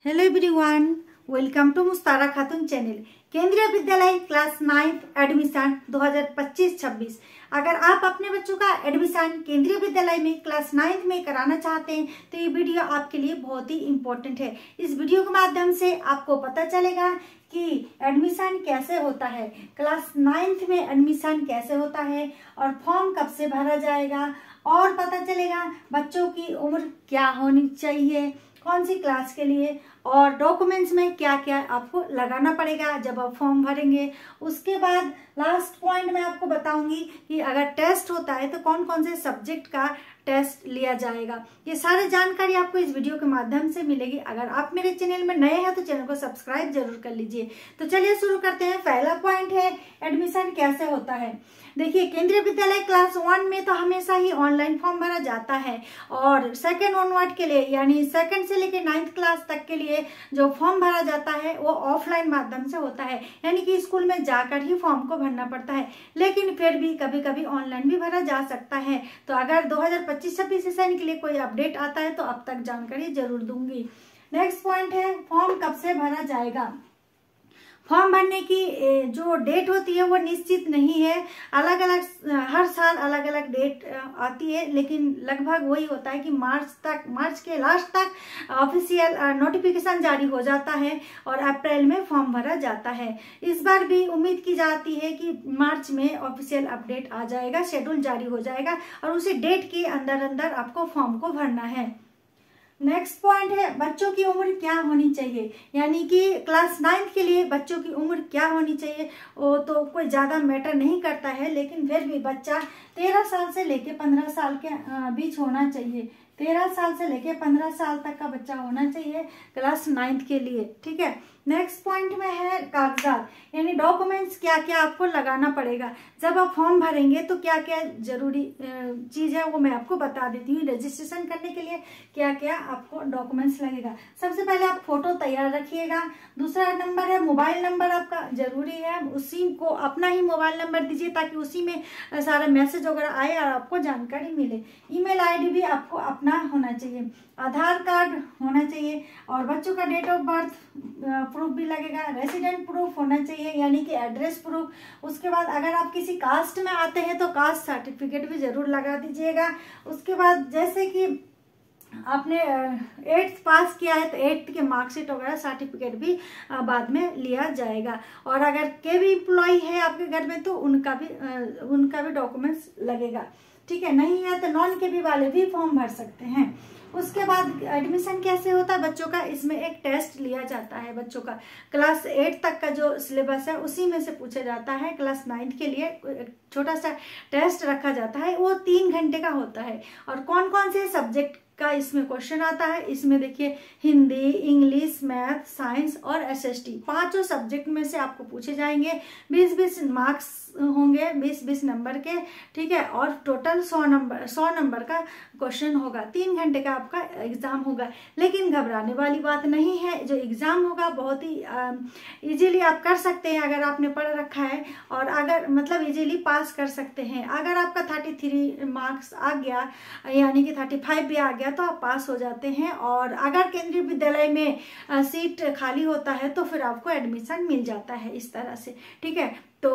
Hello everyone, welcome to मुस्तारा Khatoon channel. केंद्रीय विद्यालय class 9 admission 2025-26। अगर आप अपने बच्चों का एडमिशन केंद्रीय विद्यालय में क्लास 9 में कराना चाहते हैं तो ये वीडियो आपके लिए बहुत ही इम्पोर्टेंट है। इस वीडियो के माध्यम से आपको पता चलेगा कि एडमिशन कैसे होता है, क्लास 9 में एडमिशन कैसे होता है और फॉर्म कब से भरा जाएगा, और पता चलेगा बच्चों की उम्र क्या होनी चाहिए, कौन सी क्लास के लिए, और डॉक्यूमेंट्स में क्या क्या आपको लगाना पड़ेगा जब आप फॉर्म भरेंगे। उसके बाद लास्ट पॉइंट मैं आपको बताऊंगी कि अगर टेस्ट होता है तो कौन कौन से सब्जेक्ट का टेस्ट लिया जाएगा। ये सारी जानकारी आपको इस वीडियो के माध्यम से मिलेगी। अगर आप मेरे चैनल में नए हैं तो चैनल को सब्सक्राइब जरूर कर लीजिए। तो चलिए शुरू करते हैं। पहला पॉइंट है एडमिशन कैसे होता है। देखिए, केंद्रीय विद्यालय क्लास 1 में तो हमेशा ही ऑनलाइन फॉर्म भरा जाता है, और सेकंड ऑनवर्ड के लिए यानी सेकंड से लेकर 9th क्लास तक के लिए जो फॉर्म भरा जाता है वो ऑफलाइन माध्यम से होता है, यानी कि स्कूल में जाकर ही फॉर्म को भरना पड़ता है। लेकिन फिर भी कभी कभी ऑनलाइन भी भरा जा सकता है। तो अगर 2025-26 सेशन के लिए कोई अपडेट आता है तो अब तक जानकारी जरूर दूंगी। नेक्स्ट पॉइंट है फॉर्म कब से भरा जाएगा। फॉर्म भरने की जो डेट होती है वो निश्चित नहीं है, अलग अलग हर साल अलग अलग डेट आती है, लेकिन लगभग वही होता है कि मार्च के लास्ट तक ऑफिशियल नोटिफिकेशन जारी हो जाता है और अप्रैल में फॉर्म भरा जाता है। इस बार भी उम्मीद की जाती है कि मार्च में ऑफिशियल अपडेट आ जाएगा, शेड्यूल जारी हो जाएगा और उसी डेट के अंदर अंदर आपको फॉर्म को भरना है। नेक्स्ट पॉइंट है बच्चों की उम्र क्या होनी चाहिए, यानी कि क्लास 9 के लिए बच्चों की उम्र क्या होनी चाहिए। वो तो कोई ज्यादा मैटर नहीं करता है, लेकिन फिर भी बच्चा 13 साल से लेके 15 साल के बीच होना चाहिए। 13 साल से लेके 15 साल तक का बच्चा होना चाहिए क्लास 9 के लिए, ठीक है। नेक्स्ट पॉइंट में है कागजात, यानी डॉक्यूमेंट्स क्या क्या आपको लगाना पड़ेगा। जब आप फॉर्म भरेंगे तो क्या क्या जरूरी चीज है वो मैं आपको बता देती हूँ। रजिस्ट्रेशन करने के लिए क्या क्या आपको डॉक्यूमेंट्स लगेगा। सबसे पहले आप फोटो तैयार रखिएगा। दूसरा नंबर है मोबाइल नंबर आपका जरूरी है, उसी को अपना ही मोबाइल नंबर दीजिए ताकि उसी में सारा मैसेज वगैरह आए और आपको जानकारी मिले। ईमेल आईडी भी आपको अपना होना चाहिए, आधार कार्ड होना चाहिए, और बच्चों का डेट ऑफ बर्थ प्रूफ भी लगेगा। रेसिडेंट प्रूफ होना चाहिए, यानी कि एड्रेस प्रूफ। उसके बाद अगर आप किसी कास्ट में आते हैं तो कास्ट सर्टिफिकेट भी जरूर लगा दीजिएगा। उसके बाद जैसे कि आपने 8th पास किया है तो 8th के मार्कशीट वगैरह सर्टिफिकेट भी बाद में लिया जाएगा। और अगर के भी एम्प्लॉय है आपके घर में तो उनका भी डॉक्यूमेंट्स लगेगा, ठीक है। नहीं है तो नॉन के भी वाले भी फॉर्म भर सकते हैं। उसके बाद एडमिशन कैसे होता है बच्चों का, इसमें एक टेस्ट लिया जाता है बच्चों का। क्लास 8 तक का जो सिलेबस है उसी में से पूछा जाता है। क्लास 9 के लिए छोटा सा टेस्ट रखा जाता है, वो 3 घंटे का होता है। और कौन कौन से सब्जेक्ट का इसमें क्वेश्चन आता है, इसमें देखिए हिंदी, इंग्लिश, मैथ, साइंस और एसएसटी, 5 सब्जेक्ट में से आपको पूछे जाएंगे। 20-20 मार्क्स होंगे, 20-20 नंबर के, ठीक है। और टोटल 100 नंबर का क्वेश्चन होगा। 3 घंटे का आपका एग्जाम होगा। लेकिन घबराने वाली बात नहीं है, जो एग्जाम होगा बहुत ही इजीली आप कर सकते हैं अगर आपने पढ़ रखा है, और अगर मतलब इजीली पास कर सकते हैं। अगर आपका 33 मार्क्स आ गया, यानी कि 35 भी आ गया तो आप पास हो जाते हैं। और अगर केंद्रीय विद्यालय में सीट खाली होता है तो फिर आपको एडमिशन मिल जाता है इस तरह से, ठीक है। तो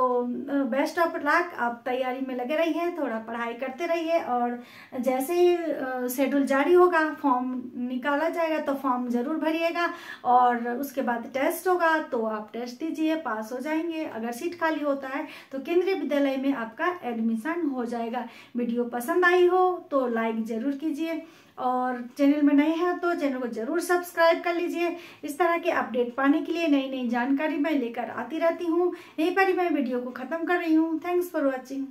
बेस्ट ऑफ लक, आप तैयारी में लगे रहिए, थोड़ा पढ़ाई करते रहिए, और जैसे ही शेड्यूल जारी होगा, फॉर्म निकाला जाएगा तो फॉर्म जरूर भरिएगा। और उसके बाद टेस्ट होगा तो आप टेस्ट दीजिए, पास हो जाएंगे। अगर सीट खाली होता है तो केंद्रीय विद्यालय में आपका एडमिशन हो जाएगा। वीडियो पसंद आई हो तो लाइक जरूर कीजिए, और चैनल में नए हैं तो चैनल को जरूर सब्सक्राइब कर लीजिए। इस तरह के अपडेट पाने के लिए नई नई जानकारी मैं लेकर आती रहती हूँ। यहीं पर ही मैं वीडियो को खत्म कर रही हूँ। Thanks for watching.